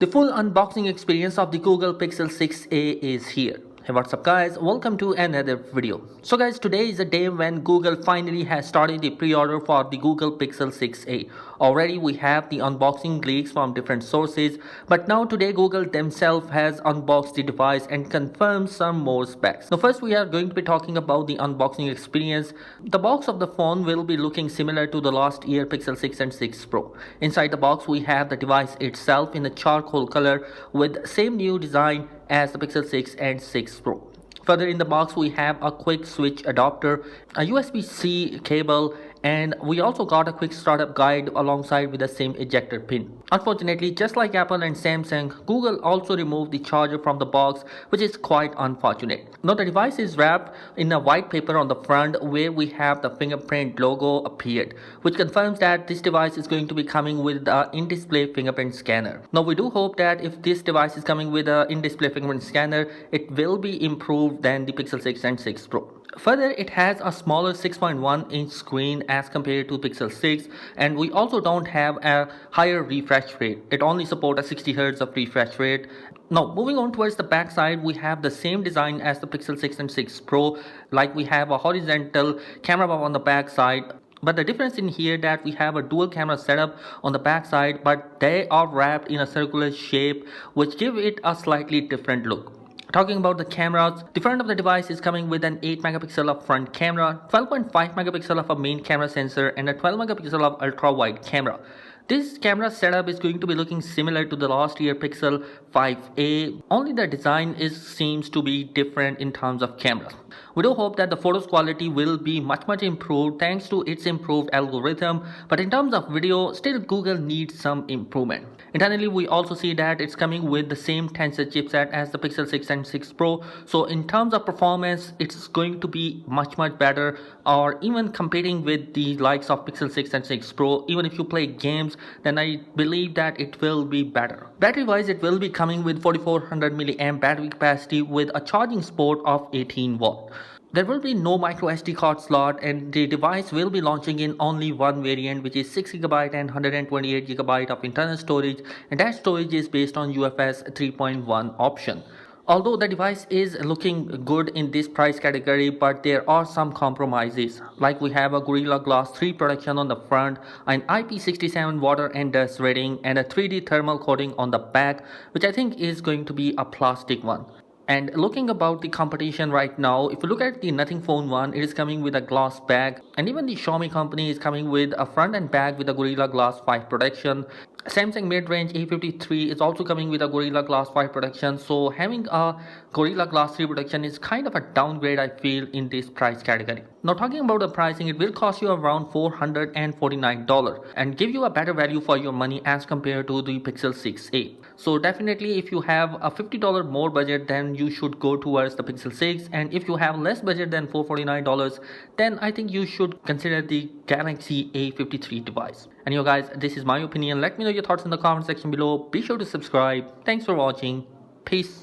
The full unboxing experience of the Google Pixel 6a is here. Hey, what's up guys, welcome to another video. So guys, today is the day when Google finally has started the pre-order for the Google Pixel 6a. Already we have the unboxing leaks from different sources, but now today Google themselves has unboxed the device and confirmed some more specs. Now first we are going to be talking about the unboxing experience. The box of the phone will be looking similar to the last year Pixel 6 and 6 Pro. Inside the box we have the device itself in a charcoal color with same new design as the Pixel 6 and 6 Pro. Further in the box we have a quick switch adapter, a USB-C cable, and we also got a quick startup guide alongside with the same ejector pin. Unfortunately, just like Apple and Samsung, Google also removed the charger from the box, which is quite unfortunate. Now the device is wrapped in a white paper on the front where we have the fingerprint logo appeared, which confirms that this device is going to be coming with the in-display fingerprint scanner. Now we do hope that if this device is coming with an in-display fingerprint scanner, it will be improved than the Pixel 6 and 6 Pro. Further, it has a smaller 6.1-inch screen as compared to Pixel 6, and we also don't have a higher refresh rate. It only supports a 60 Hz of refresh rate. Now moving on towards the back side, we have the same design as the Pixel 6 and 6 Pro, like we have a horizontal camera bar on the back side. But the difference in here that we have a dual camera setup on the back side, but they are wrapped in a circular shape, which give it a slightly different look. Talking about the cameras, the front of the device is coming with an 8 megapixel of front camera, 12.5 megapixel of a main camera sensor, and a 12 megapixel of ultra wide camera. This camera setup is going to be looking similar to the last year Pixel 5a, only the design seems to be different in terms of cameras. We do hope that the photos quality will be much improved thanks to its improved algorithm, but in terms of video, still Google needs some improvement. Internally, we also see that it's coming with the same Tensor chipset as the Pixel 6 and 6 Pro, so in terms of performance, it's going to be much better, or even competing with the likes of Pixel 6 and 6 Pro. Even if you play games, then I believe that it will be better. Battery wise, it will be coming with 4400 mAh battery capacity with a charging port of 18 watt. There will be no micro SD card slot, and the device will be launching in only one variant, which is 6GB and 128GB of internal storage, and that storage is based on UFS 3.1 option. Although the device is looking good in this price category, but there are some compromises, like we have a Gorilla Glass 3 protection on the front, an IP67 water and dust rating, and a 3D thermal coating on the back, which I think is going to be a plastic one. And looking about the competition right now, if you look at the Nothing Phone 1, it is coming with a glass bag, and even the Xiaomi company is coming with a front and back with a Gorilla Glass 5 protection. Samsung mid-range A53 is also coming with a Gorilla Glass 5 protection, so having a Gorilla Glass 3 protection is kind of a downgrade I feel in this price category. Now talking about the pricing, it will cost you around $449 and give you a better value for your money as compared to the Pixel 6a. So definitely if you have a $50 more budget, then you should go towards the Pixel 6, and if you have less budget than $449, then I think you should consider the Galaxy A53 device. And you guys, this is my opinion. Let me know your thoughts in the comment section below. Be sure to subscribe. Thanks for watching. Peace.